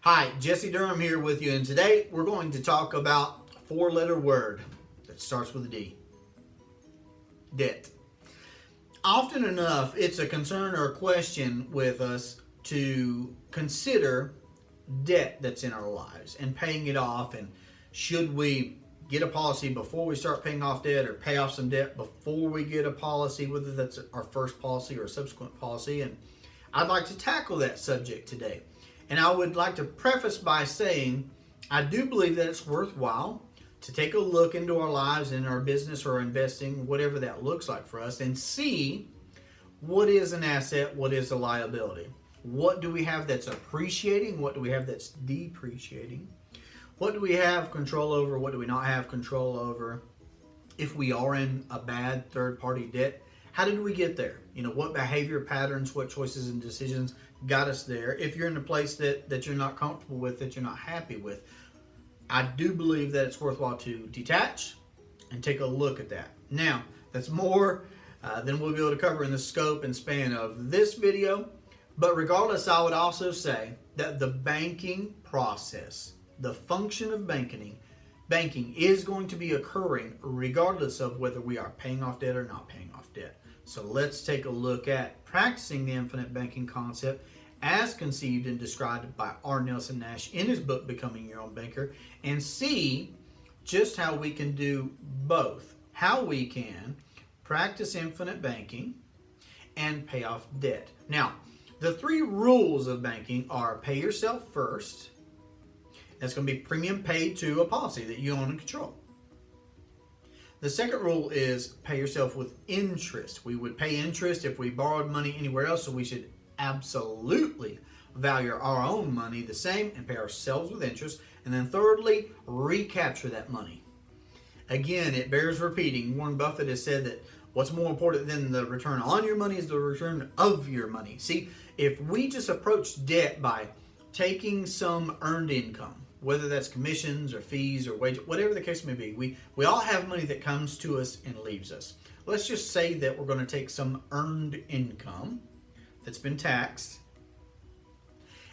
Hi, Jesse Durham here with you, and today we're going to talk about a four-letter word that starts with a D. Debt. Often enough, it's a concern or a question with us to consider debt that's in our lives and paying it off, and should we get a policy before we start paying off debt or pay off some debt before we get a policy, whether that's our first policy or a subsequent policy. And I'd like to tackle that subject today. And I would like to preface by saying I do believe that it's worthwhile to take a look into our lives and our business or investing, whatever that looks like for us, and see what is an asset, what is a liability. What do we have that's appreciating? What do we have that's depreciating? What do we have control over? What do we not have control over? If we are in a bad third-party debt, how did we get there? What behavior patterns, what choices and decisions got us there? If you're in a place that you're not comfortable with, that you're not happy with, I do believe that it's worthwhile to detach and take a look at that. Now, that's more than we'll be able to cover in the scope and span of this video. But regardless, I would also say that the banking process, the function of banking is going to be occurring regardless of whether we are paying off debt or not paying off debt. So let's take a look at practicing the infinite banking concept as conceived and described by R. Nelson Nash in his book, Becoming Your Own Banker, and see just how we can do both. How we can practice infinite banking and pay off debt. Now, the three rules of banking are pay yourself first. That's going to be premium paid to a policy that you own and control. The second rule is pay yourself with interest. We would pay interest if we borrowed money anywhere else, so we should absolutely value our own money the same and pay ourselves with interest. And then thirdly, recapture that money. Again, it bears repeating. Warren Buffett has said that what's more important than the return on your money is the return of your money. See, if we just approach debt by taking some earned income, whether that's commissions or fees or wages, whatever the case may be, we all have money that comes to us and leaves us. Let's just say that we're going to take some earned income that's been taxed,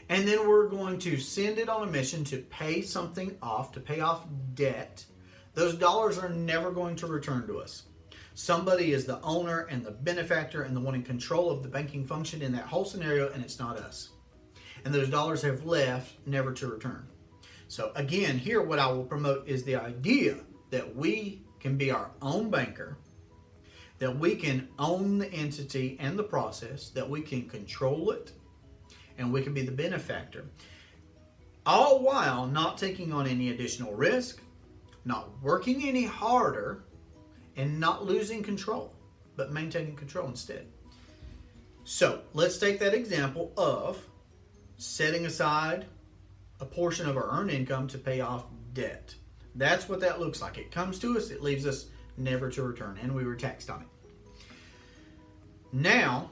and then we're going to send it on a mission to pay something off, to pay off debt. Those dollars are never going to return to us. Somebody is the owner and the benefactor and the one in control of the banking function in that whole scenario, and it's not us. And those dollars have left never to return. So again, here what I will promote is the idea that we can be our own banker, that we can own the entity and the process, that we can control it, and we can be the benefactor, all while not taking on any additional risk, not working any harder, and not losing control, but maintaining control instead. So let's take that example of setting aside a portion of our earned income to pay off debt. That's what that looks like. It comes to us, it leaves us never to return, and we were taxed on it. Now,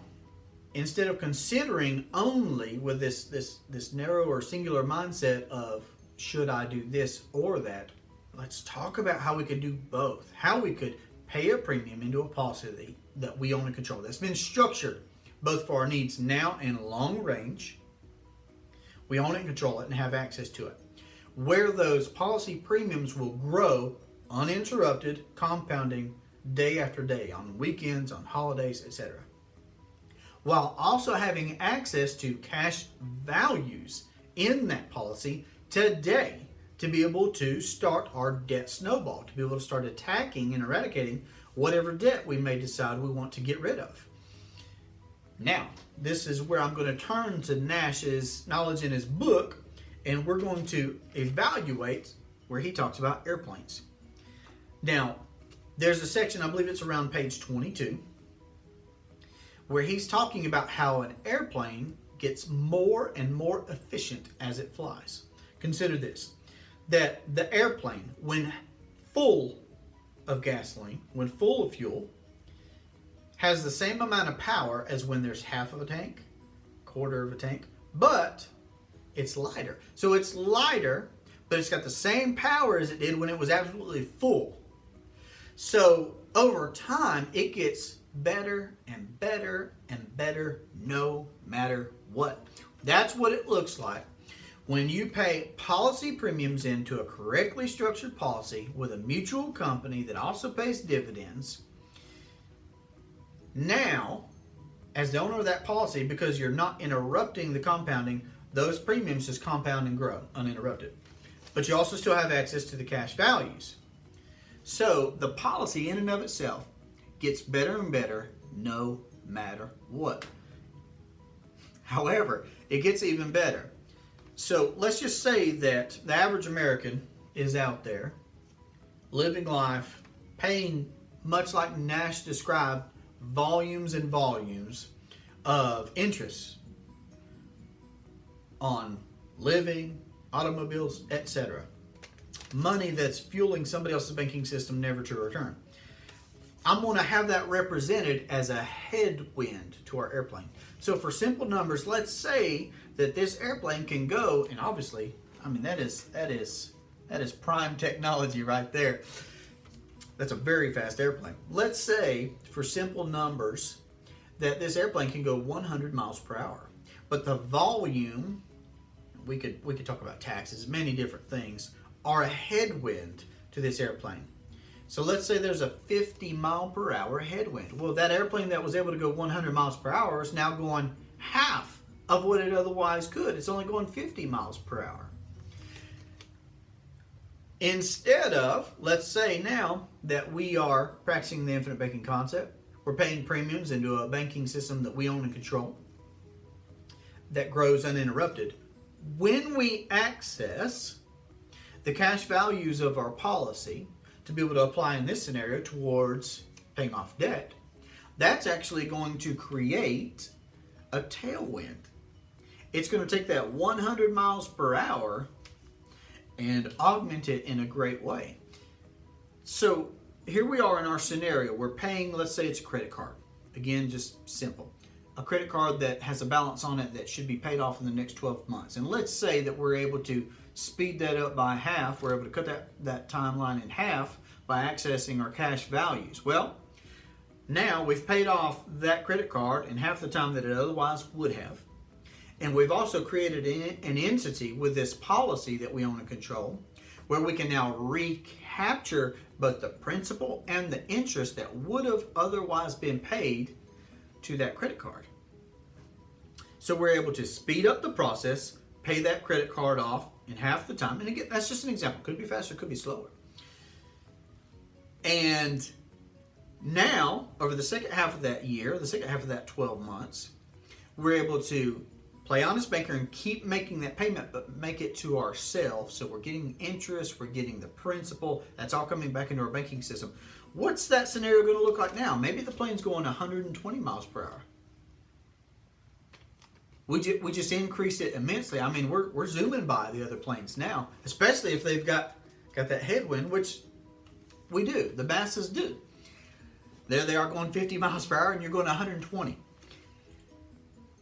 instead of considering only with this narrow or singular mindset of should I do this or that, let's talk about how we could do both. How we could pay a premium into a policy that we own and control. That's been structured both for our needs now and long range. We own it and control it and have access to it. Where those policy premiums will grow uninterrupted, compounding day after day, on weekends, on holidays, etc. While also having access to cash values in that policy today to be able to start our debt snowball, to be able to start attacking and eradicating whatever debt we may decide we want to get rid of. Now, this is where I'm going to turn to Nash's knowledge in his book, and we're going to evaluate where he talks about airplanes. Now, there's a section, I believe it's around page 22, where he's talking about how an airplane gets more and more efficient as it flies. Consider this, that the airplane, when full of gasoline, when full of fuel, has the same amount of power as when there's half of a tank, quarter of a tank, but it's lighter. So it's lighter, but it's got the same power as it did when it was absolutely full. So over time, it gets better and better and better no matter what. That's what it looks like When you pay policy premiums into a correctly structured policy with a mutual company that also pays dividends, now, as the owner of that policy, because you're not interrupting the compounding, those premiums just compound and grow uninterrupted. But you also still have access to the cash values. So the policy in and of itself gets better and better no matter what. However, it gets even better. So let's just say that the average American is out there living life, paying, much like Nash described, volumes and volumes of interest on living, automobiles, etc. Money that's fueling somebody else's banking system never to return. I'm going to have that represented as a headwind to our airplane. So for simple numbers, let's say that this airplane can go, and obviously, I mean, that is prime technology right there. That's a very fast airplane. Let's say, for simple numbers, that this airplane can go 100 miles per hour. But the volume, we could talk about taxes, many different things, are a headwind to this airplane. So let's say there's a 50 mile per hour headwind. Well, that airplane that was able to go 100 miles per hour is now going half of what it otherwise could. It's only going 50 miles per hour. Instead of, let's say now that we are practicing the infinite banking concept, we're paying premiums into a banking system that we own and control that grows uninterrupted. When we access the cash values of our policy to be able to apply in this scenario towards paying off debt, that's actually going to create a tailwind. It's going to take that 100 miles per hour and augment it in a great way. So here we are in our scenario. We're paying, let's say it's a credit card. Again, just simple. A credit card that has a balance on it that should be paid off in the next 12 months. And let's say that we're able to speed that up by half. We're able to cut that timeline in half by accessing our cash values. Well, now we've paid off that credit card in half the time that it otherwise would have. And we've also created an entity with this policy that we own and control where we can now recapture both the principal and the interest that would have otherwise been paid to that credit card. So we're able to speed up the process, pay that credit card off in half the time. And again, that's just an example. Could be faster, could be slower. And now, over the second half of that year, the second half of that 12 months, we're able to play honest banker and keep making that payment, but make it to ourselves. So we're getting interest, we're getting the principal. That's all coming back into our banking system. What's that scenario going to look like now? Maybe the plane's going 120 miles per hour. We just increase it immensely. I mean, we're zooming by the other planes now, especially if they've got that headwind, which we do. The masses do. There they are going 50 miles per hour and you're going 120.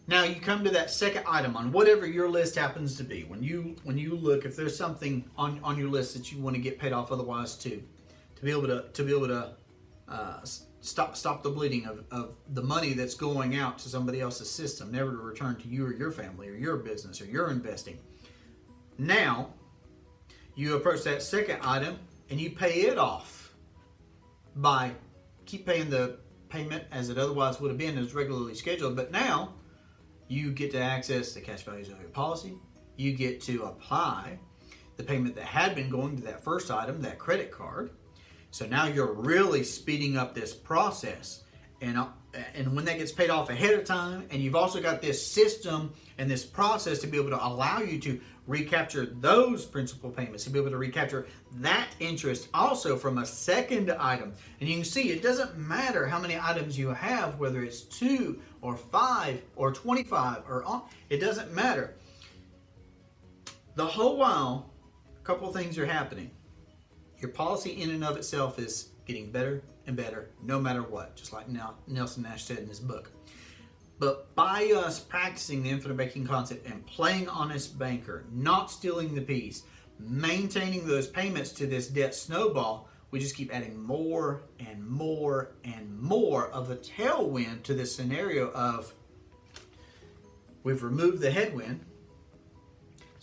Now you come to that second item on whatever your list happens to be. When you look, if there's something on your list that you want to get paid off otherwise too, to be able to stop the bleeding of the money that's going out to somebody else's system, never to return to you or your family or your business or your investing. Now you approach that second item and you pay it off by keep paying the payment as it otherwise would have been as regularly scheduled. But now you get to access the cash values of your policy. You get to apply the payment that had been going to that first item, that credit card. So now you're really speeding up this process. And when that gets paid off ahead of time, and you've also got this system and this process to be able to allow you to recapture those principal payments, to be able to recapture that interest also from a second item. And you can see it doesn't matter how many items you have, whether it's 2 or 5 or 25 or on, it doesn't matter. The whole while, a couple of things are happening. Your policy in and of itself is getting better and better no matter what, just like Nelson Nash said in his book. But by us practicing the infinite banking concept and playing honest banker, not stealing the peace, maintaining those payments to this debt snowball, we just keep adding more and more and more of the tailwind to this scenario of we've removed the headwind.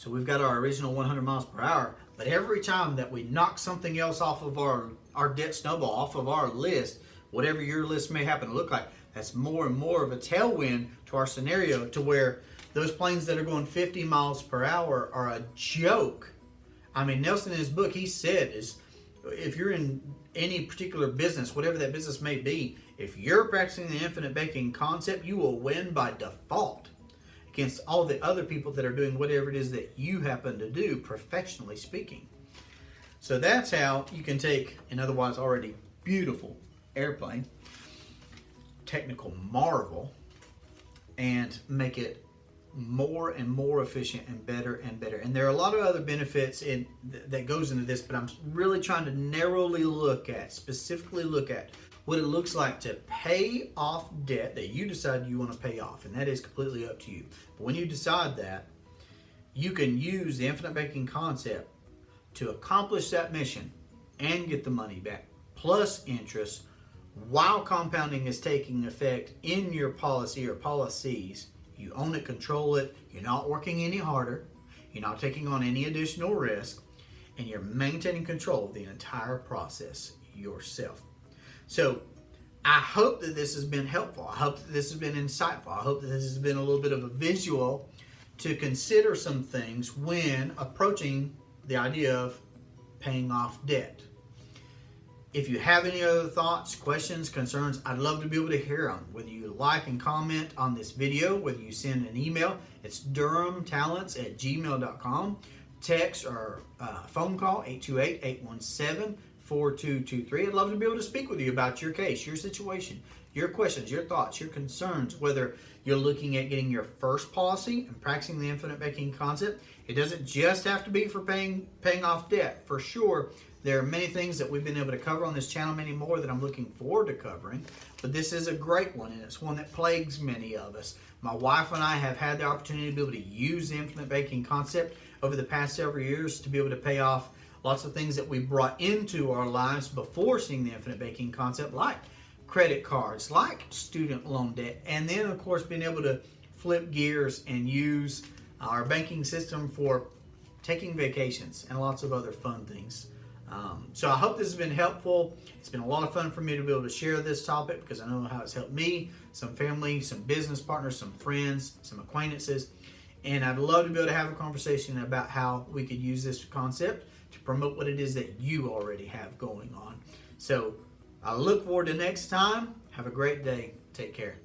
So we've got our original 100 miles per hour, but every time that we knock something else off of our debt snowball, off of our list, whatever your list may happen to look like, that's more and more of a tailwind to our scenario, to where those planes that are going 50 miles per hour are a joke. I mean, Nelson in his book, he said, is if you're in any particular business, whatever that business may be, if you're practicing the infinite banking concept, you will win by default against all the other people that are doing whatever it is that you happen to do, professionally speaking. So that's how you can take an otherwise already beautiful airplane, technical marvel, and make it more and more efficient and better and better. And there are a lot of other benefits that goes into this, but I'm really trying to narrowly specifically look at what it looks like to pay off debt that you decide you want to pay off. And that is completely up to you. But when you decide that, you can use the infinite banking concept to accomplish that mission and get the money back, plus interest, while compounding is taking effect in your policy or policies. You own it, control it, you're not working any harder, you're not taking on any additional risk, and you're maintaining control of the entire process yourself. So I hope that this has been helpful. I hope that this has been insightful. I hope that this has been a little bit of a visual to consider some things when approaching the idea of paying off debt. If you have any other thoughts, questions, concerns, I'd love to be able to hear them. Whether you like and comment on this video, whether you send an email, it's durhamtalents@gmail.com. Text or phone call, 828-817-4223. I'd love to be able to speak with you about your case, your situation, your questions, your thoughts, your concerns, whether you're looking at getting your first policy and practicing the infinite banking concept. It doesn't just have to be for paying off debt. For sure, there are many things that we've been able to cover on this channel, many more that I'm looking forward to covering. But this is a great one, and it's one that plagues many of us. My wife and I have had the opportunity to be able to use the infinite banking concept over the past several years to be able to pay off lots of things that we brought into our lives before seeing the infinite banking concept, like credit cards, like student loan debt, and then, of course, being able to flip gears and use our banking system for taking vacations and lots of other fun things. So I hope this has been helpful. It's been a lot of fun for me to be able to share this topic, because I know how it's helped me, some family, some business partners, some friends, some acquaintances. And I'd love to be able to have a conversation about how we could use this concept to promote what it is that you already have going on. So I look forward to next time. Have a great day. Take care.